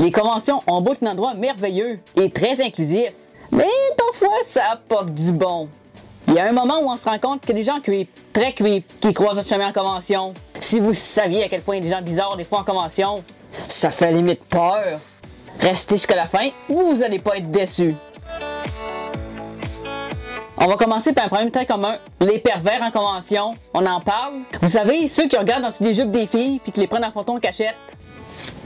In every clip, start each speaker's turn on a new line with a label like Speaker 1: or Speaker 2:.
Speaker 1: Les conventions ont beau être un endroit merveilleux et très inclusif, mais parfois ça apporte du bon. Il y a un moment où on se rend compte que des gens creep, très creep, qui croisent notre chemin en convention. Si vous saviez à quel point il y a des gens bizarres des fois en convention, ça fait limite peur. Restez jusqu'à la fin, vous allez pas être déçus. On va commencer par un problème très commun, les pervers en convention. On en parle. Vous savez, ceux qui regardent dans les jupes des filles puis qui les prennent en photo en cachette.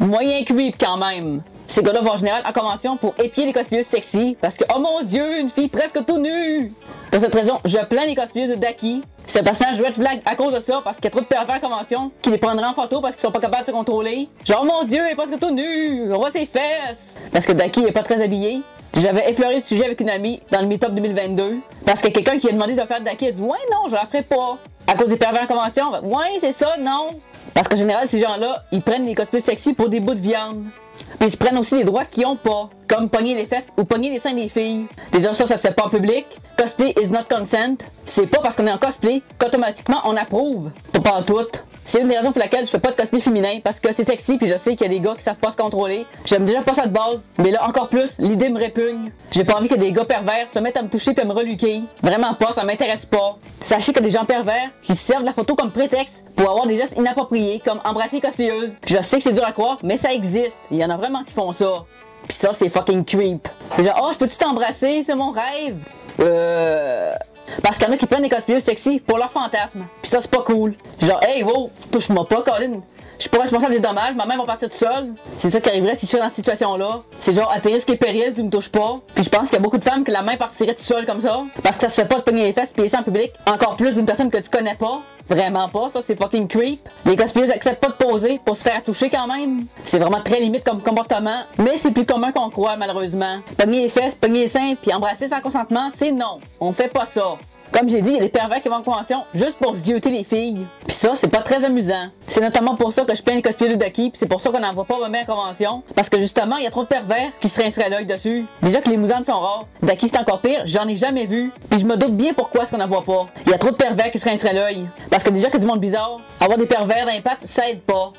Speaker 1: Moyen creep quand même. Ces gars-là vont en général en convention pour épier les cosplayeuses sexy parce que, oh mon dieu, une fille presque tout nue! Pour cette raison, je plains les cosplayeuses de Daki. C'est un personnage red flag à cause de ça parce qu'il y a trop de pervers en convention qui les prendraient en photo parce qu'ils sont pas capables de se contrôler. Genre, oh mon dieu, elle est presque tout nue! On voit ses fesses! Parce que Daki est pas très habillé. J'avais effleuré ce sujet avec une amie dans le Meetup 2022 parce que quelqu'un qui a demandé de faire de Daki a dit ouais, non, je la ferai pas. À cause des pervers en convention, ouais, c'est ça, non. Parce qu'en général, ces gens-là, ils prennent les cosplays sexy pour des bouts de viande. Puis ils se prennent aussi des droits qu'ils ont pas, comme pogner les fesses ou pogner les seins des filles. Déjà ça se fait pas en public. Cosplay is not consent. C'est pas parce qu'on est en cosplay qu'automatiquement on approuve. Pas tout. C'est une des raisons pour laquelle je fais pas de cosplay féminin, parce que c'est sexy puis je sais qu'il y a des gars qui savent pas se contrôler. J'aime déjà pas ça de base, mais là encore plus, l'idée me répugne. J'ai pas envie que des gars pervers se mettent à me toucher puis à me reluquer. Vraiment pas, ça m'intéresse pas. Sachez que des gens pervers qui servent de la photo comme prétexte pour avoir des gestes inappropriés, comme embrasser les cosplayeuses. Je sais que c'est dur à croire, mais ça existe. Il y en a vraiment qui font ça. Pis ça, c'est fucking creep. Genre, oh, je peux-tu t'embrasser? C'est mon rêve. Parce qu'il y en a qui prennent des cosplayers sexy pour leur fantasme. Pis ça, c'est pas cool. Genre, hey, wow, touche-moi pas, Colin. Je suis pas responsable des dommages, ma mère va partir tout seul. C'est ça qui arriverait si je suis dans cette situation-là. C'est genre, à tes risques et périls, tu me touches pas. Puis je pense qu'il y a beaucoup de femmes que la main partirait tout seul comme ça. Parce que ça se fait pas de pogner les fesses pis ça en public. Encore plus d'une personne que tu connais pas. Vraiment pas, ça c'est fucking creep. Les cosplayers acceptent pas de poser pour se faire toucher quand même. C'est vraiment très limite comme comportement. Mais c'est plus commun qu'on croit malheureusement. Pogner les fesses, pogner les seins puis embrasser sans consentement, c'est non. On fait pas ça. Comme j'ai dit, il y a des pervers qui vont en convention juste pour zioter les filles. Pis ça, c'est pas très amusant. C'est notamment pour ça que je plains les cosplayers de Daki, pis c'est pour ça qu'on n'en voit pas vraiment en convention. Parce que justement, il y a trop de pervers qui se rinceraient l'œil dessus. Déjà que les mousantes sont rares. Daki c'est encore pire, j'en ai jamais vu. Pis je me doute bien pourquoi est-ce qu'on n'en voit pas. Il y a trop de pervers qui se rinceraient l'œil. Parce que déjà que du monde bizarre, avoir des pervers dans les pattes, ça aide pas.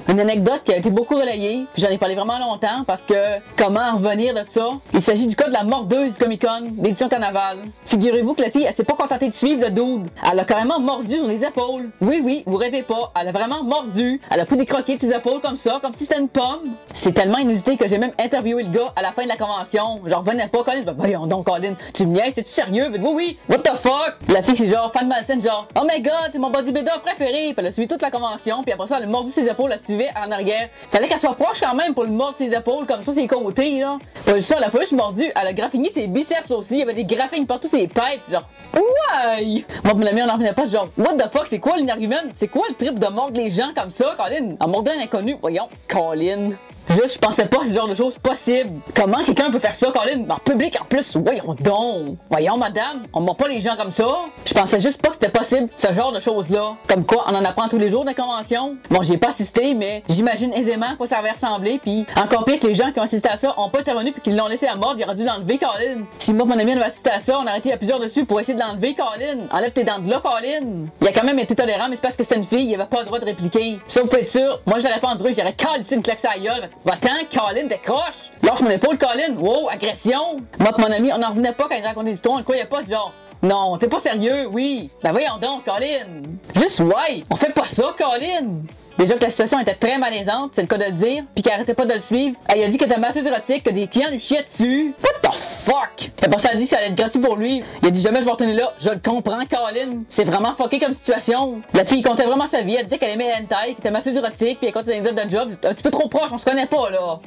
Speaker 1: Une anecdote qui a été beaucoup relayée, puis j'en ai parlé vraiment longtemps parce que comment en revenir de ça? Il s'agit du cas de la mordeuse du Comic-Con, l'édition Carnaval. Figurez-vous que la fille, elle s'est pas contentée de suivre le dude. Elle a carrément mordu sur les épaules. Oui, vous rêvez pas, elle a vraiment mordu. Elle a pris des croquets de ses épaules comme ça, comme si c'était une pomme. C'est tellement inusité que j'ai même interviewé le gars à la fin de la convention. Genre, revenais pas, Colin. Ben, voyons donc, Colin, tu me niaises, t'es-tu sérieux? Oui, what the fuck? La fille, c'est genre fan malsaine, genre, oh my god, t'es mon bodybuilder préféré. Puis elle a suivi toute la convention, puis après ça, elle a mordu ses épaules, en arrière. Fallait qu'elle soit proche quand même pour le mordre ses épaules, comme ça, ses côtés, là. Pas ça, elle a pas juste mordu, elle a graffiné ses biceps aussi. Il y avait des graphines partout ses pipes, genre, ouais! Moi, mon ami, on en revenait pas, genre, what the fuck, c'est quoi l'argument? C'est quoi le trip de mordre les gens comme ça, Colin? En mordant un inconnu, voyons, Colin. Juste, je pensais pas à ce genre de choses possibles. Comment quelqu'un peut faire ça, Colin? En public, en plus, voyons donc. Voyons, madame, on mord pas les gens comme ça. Je pensais juste pas que c'était possible, ce genre de choses-là. Comme quoi, on en apprend tous les jours dans la convention. Bon, j'y ai pas assisté, mais j'imagine aisément à quoi ça avait ressemblé. Puis, encore pire que les gens qui ont assisté à ça ont pas intervenu puis qu'ils l'ont laissé à mort, il aurait dû l'enlever, Colin. Si moi, mon ami, avait assisté à ça, on a arrêté à plusieurs dessus pour essayer de l'enlever, Colin. Enlève tes dents de là, Colin. Il a quand même été tolérant, mais c'est parce que c'était une fille, il avait pas le droit de répliquer. Ça, vous pouvez être sûr, moi, j'aurais pas enduré, j'aurais calé une claque à la gueule. Va-t'en, Colin, décroche! Lâche mon épaule, Colin! Wow, agression! Moi pis mon ami, on n'en revenait pas quand il racontait des histoires, on le croyait pas, genre. Non, t'es pas sérieux, oui! Ben voyons donc, Colin! Juste ouais! On fait pas ça, Colin! Déjà que la situation était très malaisante, c'est le cas de le dire, pis qu'elle arrêtait pas de le suivre. Elle a dit qu'elle était masseuse érotique, que des clients lui chiaient dessus. What the fuck? Après ça, elle a dit que ça allait être gratuit pour lui. Il a dit jamais je vais retourner là. Je le comprends, Colin. C'est vraiment fucké comme situation. La fille comptait vraiment sa vie. Elle disait qu'elle aimait hentai, qu'elle était masseuse érotique, pis elle comptait ses anecdotes de job. Un petit peu trop proche, on se connaît pas là.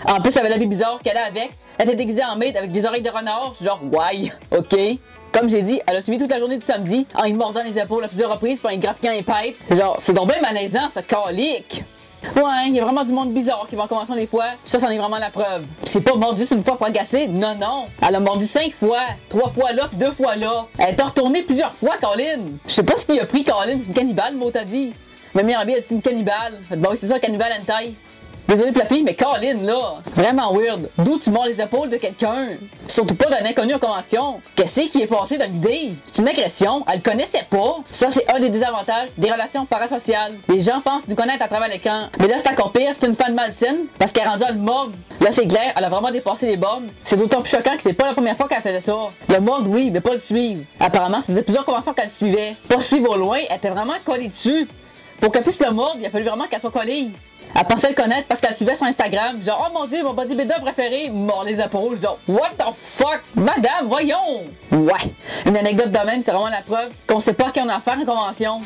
Speaker 1: En plus, elle avait l'habit bizarre qu'elle a avec. Elle était déguisée en maid avec des oreilles de renard. Genre, ouais, ok. Comme j'ai dit, elle a suivi toute la journée du samedi en y mordant les épaules à plusieurs reprises pour en graffiant les pipes. Genre, c'est donc bien malaisant, ce calique. Ouais, il y a vraiment du monde bizarre qui va en convention des fois. Ça, c'en est vraiment la preuve. Pis c'est pas mordu juste une fois pour agacer. Non, non. Elle a mordu 5 fois. 3 fois là, pis 2 fois là. Elle est retournée plusieurs fois, Colin. Je sais pas ce qu'il a pris, Colin. C'est une cannibale, mot t'as dit. Ma meilleure amie, elle dit une cannibale. Bon, oui, c'est ça, cannibale hentai. Désolé pour la fille, mais Colin, là, vraiment weird. D'où tu mords les épaules de quelqu'un? Surtout pas d'un inconnu en convention. Qu'est-ce qui est passé dans l'idée? C'est une agression, elle le connaissait pas. Ça, c'est un des désavantages des relations parasociales. Les gens pensent nous connaître à travers l'écran. Mais là, c'est encore pire, c'est une fan malsaine parce qu'elle est rendue à le mordre. Là, c'est clair, elle a vraiment dépassé les bornes. C'est d'autant plus choquant que c'est pas la première fois qu'elle faisait ça. Le mordre, oui, mais pas le suivre. Apparemment, ça faisait plusieurs conventions qu'elle suivait. Pas suivre au loin, elle était vraiment collée dessus. Pour qu'elle puisse le mordre, il a fallu vraiment qu'elle soit collée. Elle pensait le connaître parce qu'elle suivait son Instagram. Genre, oh mon dieu, mon bodybuilder préféré, mord les épaules. Genre, what the fuck? Madame, voyons! Ouais, une anecdote de même, c'est vraiment la preuve qu'on sait pas à qui on a affaire en convention.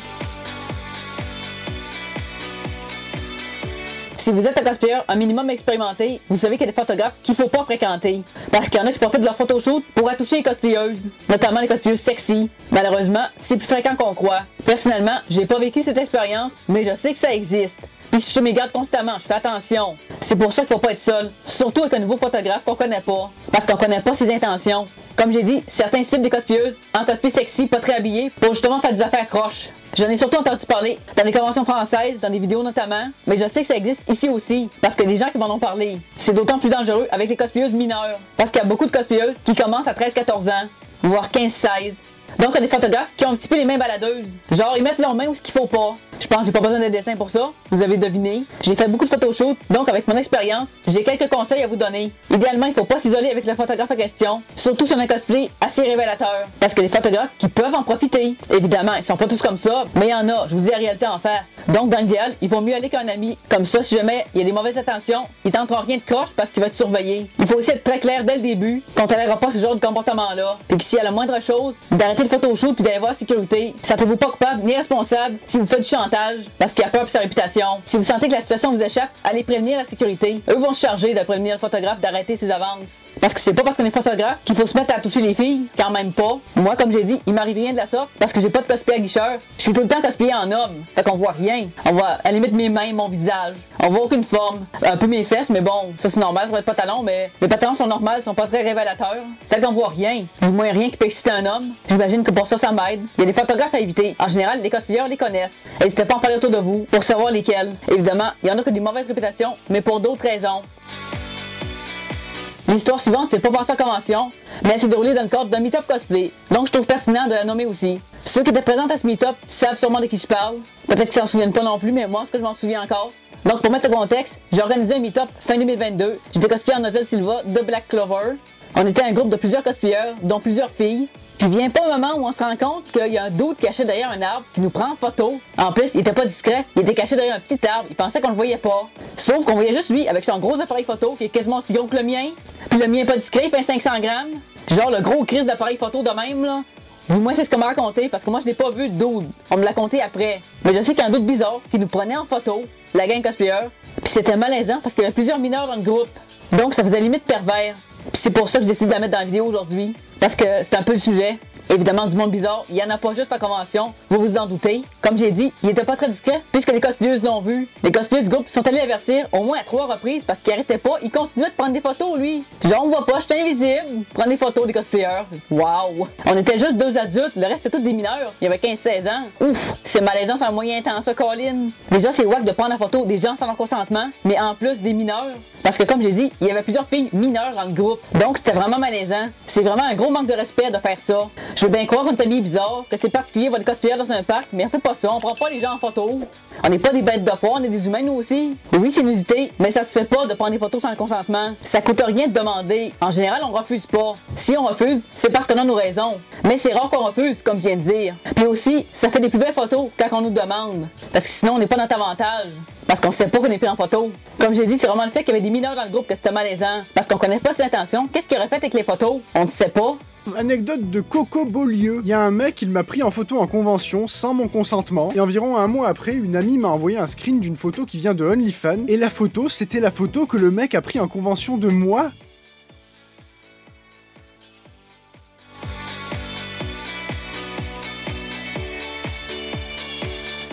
Speaker 1: Si vous êtes un cosplayer un minimum expérimenté, vous savez qu'il y a des photographes qu'il faut pas fréquenter. Parce qu'il y en a qui profitent de leur photoshoot pour attoucher les cosplayeuses. Notamment les cosplayeuses sexy. Malheureusement, c'est plus fréquent qu'on croit. Personnellement, j'ai pas vécu cette expérience, mais je sais que ça existe. Puis je suis mes gardes constamment, je fais attention. C'est pour ça qu'il faut pas être seul. Surtout avec un nouveau photographe qu'on connaît pas. Parce qu'on connaît pas ses intentions. Comme j'ai dit, certains ciblent des cosplayeuses en cosplay sexy, pas très habillées, pour justement faire des affaires croches. J'en ai surtout entendu parler dans des conventions françaises, dans des vidéos notamment, mais je sais que ça existe ici aussi, parce que des gens qui m'en ont parlé. C'est d'autant plus dangereux avec les cosplayeuses mineures, parce qu'il y a beaucoup de cosplayeuses qui commencent à 13-14 ans, voire 15-16. Donc, il y a des photographes qui ont un petit peu les mains baladeuses. Genre, ils mettent leurs mains où ce qu'il faut pas. Je pense que j'ai pas besoin de dessin pour ça. Vous avez deviné. J'ai fait beaucoup de photoshoots. Donc, avec mon expérience, j'ai quelques conseils à vous donner. Idéalement, il faut pas s'isoler avec le photographe en question. Surtout sur un cosplay assez révélateur. Parce que les photographes qui peuvent en profiter. Évidemment, ils sont pas tous comme ça. Mais il y en a. Je vous dis la réalité en face. Donc, dans l'idéal, il vaut mieux aller qu'un ami. Comme ça, si jamais il y a des mauvaises intentions, il tentera rien de croche parce qu'il va te surveiller. Il faut aussi être très clair dès le début qu'on tolérera pas ce genre de comportement-là. Puis que s'il y a la moindre chose, d'arrêter le photoshoot puis d'aller voir la sécurité. Sentez-vous pas coupable ni responsable si vous faites du chantage parce qu'il a peur pour sa réputation. Si vous sentez que la situation vous échappe, allez prévenir la sécurité. Eux vont se charger de prévenir le photographe d'arrêter ses avances. Parce que c'est pas parce qu'on est photographe qu'il faut se mettre à toucher les filles, quand même pas. Moi, comme j'ai dit, il m'arrive rien de la sorte parce que j'ai pas de cosplay à guicheur. Je suis tout le temps cosplayé en homme. Fait qu'on voit rien. On voit à la limite mes mains, mon visage. On voit aucune forme. Un peu mes fesses, mais bon, ça c'est normal, ça va être pantalon, mais les pantalons sont normaux, ils sont pas très révélateurs. C'est qu'on voit rien. Du moins rien qui peut exciter un homme. J'imagine que pour ça m'aide. Il y a des photographes à éviter. En général, les cosplayers les connaissent. N'hésitez pas à en parler autour de vous pour savoir lesquels. Évidemment, il y en a qui ont des mauvaises réputations, mais pour d'autres raisons. L'histoire suivante, c'est pas passé en convention, mais elle s'est déroulée dans le cadre d'un meet-up cosplay. Donc je trouve pertinent de la nommer aussi. Ceux qui étaient présents à ce meet-up savent sûrement de qui je parle. Peut-être qu'ils s'en souviennent pas non plus, mais moi, est-ce que je m'en souviens encore? Donc pour mettre le contexte, j'ai organisé un meet-up fin 2022. J'étais cosplayé en Nozel Silva de Black Clover. On était un groupe de plusieurs cosplayers, dont plusieurs filles. Puis vient pas un moment où on se rend compte qu'il y a un doute caché derrière un arbre qui nous prend en photo. En plus, il était pas discret, il était caché derrière un petit arbre, il pensait qu'on le voyait pas. Sauf qu'on voyait juste lui avec son gros appareil photo qui est quasiment aussi gros que le mien. Puis le mien est pas discret, il fait 500 grammes. Genre le gros crise d'appareil photo de même là. Du moins c'est ce qu'on m'a raconté parce que moi je l'ai pas vu le dude. On me l'a conté après. Mais je sais qu'il y a un doute bizarre qui nous prenait en photo, la gang cosplayer. Puis c'était malaisant parce qu'il y avait plusieurs mineurs dans le groupe. Donc ça faisait limite pervers. Puis c'est pour ça que j'ai décidé de la mettre dans la vidéo aujourd'hui. Parce que c'est un peu le sujet. Évidemment, du monde bizarre, il n'y en a pas juste en convention, vous vous en doutez. Comme j'ai dit, il était pas très discret puisque les cosplayeuses l'ont vu. Les cosplayers du groupe sont allés l'avertir au moins à 3 reprises parce qu'il arrêtait pas, il continuait de prendre des photos lui. Genre on voit pas, je suis invisible. Prendre des photos des cosplayers. Waouh! On était juste 2 adultes, le reste c'était tous des mineurs. Il y avait 15-16 ans. Ouf! C'est malaisant, c'est un moyen intense ça, Colin. Déjà c'est wack de prendre la photo des gens sans leur consentement, mais en plus des mineurs. Parce que comme j'ai dit, il y avait plusieurs filles mineures dans le groupe. Donc c'était vraiment malaisant. C'est vraiment un gros manque de respect de faire ça. Je veux bien croire qu'on est habillé bizarre, que c'est particulier votre cosplayer dans un parc, mais on fait pas ça, on prend pas les gens en photo. On n'est pas des bêtes de foire, on est des humains nous aussi. Oui, c'est une nudité, mais ça se fait pas de prendre des photos sans le consentement. Ça coûte rien de demander. En général, on refuse pas. Si on refuse, c'est parce qu'on a nos raisons. Mais c'est rare qu'on refuse, comme je viens de dire. Puis aussi, ça fait des plus belles photos quand on nous demande. Parce que sinon, on n'est pas dans notre avantage. Parce qu'on sait pas qu'on est pris en photo. Comme j'ai dit, c'est vraiment le fait qu'il y avait des mineurs dans le groupe que c'était malaisant. Parce qu'on connaît pas ses intentions. Qu'est-ce qu'il aurait fait avec les photos? On ne sait pas.
Speaker 2: Anecdote de Coco Beaulieu. Il y a un mec, il m'a pris en photo en convention sans mon consentement. Et environ un mois après, une amie m'a envoyé un screen d'une photo qui vient de OnlyFans. Et la photo, c'était la photo que le mec a pris en convention de moi.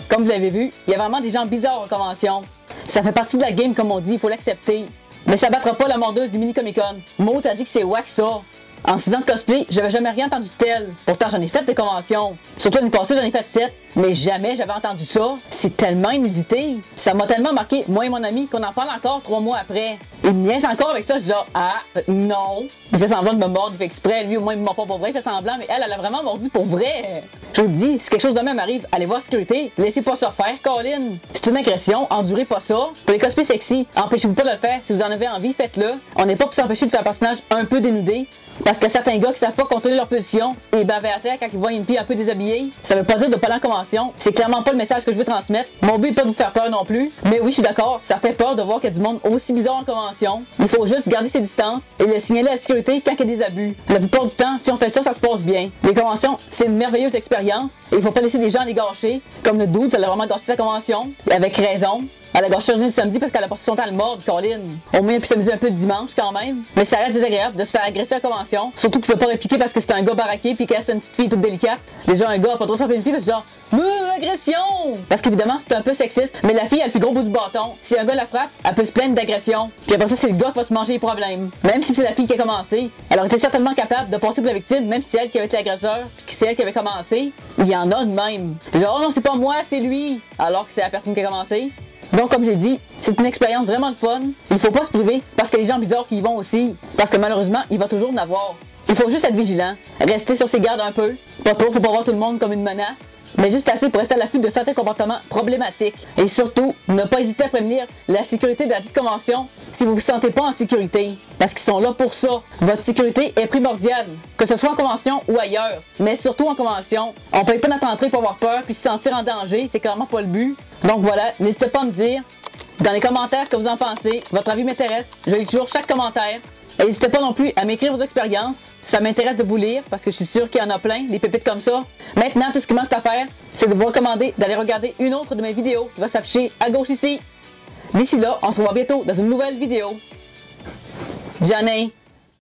Speaker 1: Comme vous l'avez vu, il y a vraiment des gens bizarres en convention. Ça fait partie de la game comme on dit, il faut l'accepter. Mais ça battra pas la mordeuse du mini Comic Con. Maud a dit que c'est wack ça. En 6 ans de cosplay, j'avais jamais rien entendu de tel. Pourtant, j'en ai fait des conventions. Surtout l'année passée, j'en ai fait 7. Mais jamais j'avais entendu ça. C'est tellement inusité. Ça m'a tellement marqué, moi et mon ami, qu'on en parle encore 3 mois après. Il me niaise encore avec ça, je dis genre, ah, non. Il fait semblant de me mordre, il fait exprès. Lui, au moins, il me mord pas pour vrai, il fait semblant, mais elle a vraiment mordu pour vrai. Je vous dis, si quelque chose de même arrive, allez voir sécurité, laissez pas ça faire, Colin. C'est une agression, endurez pas ça. Pour les cosplays sexy, empêchez-vous pas de le faire. Si vous en avez envie, faites-le. On n'est pas pour s'empêcher de faire un personnage un peu dénudé. Parce que certains gars qui savent pas contrôler leur position et baver à terre quand ils voient une fille un peu déshabillée, ça veut pas dire de pas aller en convention. C'est clairement pas le message que je veux transmettre. Mon but est pas de vous faire peur non plus. Mais oui, je suis d'accord, ça fait peur de voir qu'il y a du monde aussi bizarre en convention. Il faut juste garder ses distances et le signaler à la sécurité quand il y a des abus. La plupart du temps, si on fait ça, ça se passe bien. Les conventions, c'est une merveilleuse expérience et il faut pas laisser des gens les gâcher. Comme le dude, ça l'a vraiment gâché sa convention. Et avec raison. Elle a gâché le samedi parce qu'elle a passé son temps à le mordre, Colin. Au moins, il a pu s'amuser un peu le dimanche quand même. Mais ça reste désagréable de se faire agresser à la convention. Surtout qu'il peut pas répliquer parce que c'est un gars baraqué puis qu'elle c'est une petite fille toute délicate. Déjà, un gars a pas trop de frapper une fille parce que genre, agression! Parce qu'évidemment, c'est un peu sexiste. Mais la fille a le plus gros bout du bâton. Si un gars la frappe, elle peut se plaindre d'agression. Puis après ça, c'est le gars qui va se manger les problèmes. Même si c'est la fille qui a commencé, elle aurait été certainement capable de passer pour la victime, même si c'est elle qui avait été l'agresseur puis que c'est elle qui avait commencé. Il y en a de même. Genre, oh non, c'est pas moi, c'est lui. Alors que c'est la personne qui a commencé. Donc, comme je l'ai dit, c'est une expérience vraiment de fun. Il faut pas se priver parce qu'il y a des gens bizarres qui y vont aussi. Parce que malheureusement, il va toujours en avoir. Il faut juste être vigilant, rester sur ses gardes un peu. Pas trop, faut pas voir tout le monde comme une menace. Mais juste assez pour rester à l'affût de certains comportements problématiques. Et surtout, ne pas hésiter à prévenir la sécurité de la dite convention si vous vous sentez pas en sécurité. Parce qu'ils sont là pour ça. Votre sécurité est primordiale. Que ce soit en convention ou ailleurs. Mais surtout en convention. On paye pas notre entrée pour avoir peur puis se sentir en danger. C'est clairement pas le but. Donc voilà, n'hésitez pas à me dire dans les commentaires ce que vous en pensez. Votre avis m'intéresse. Je lis toujours chaque commentaire. Et n'hésitez pas non plus à m'écrire vos expériences. Ça m'intéresse de vous lire parce que je suis sûr qu'il y en a plein, des pépites comme ça. Maintenant, tout ce qui me reste à faire, c'est de vous recommander d'aller regarder une autre de mes vidéos qui va s'afficher à gauche ici. D'ici là, on se revoit bientôt dans une nouvelle vidéo. Johnny!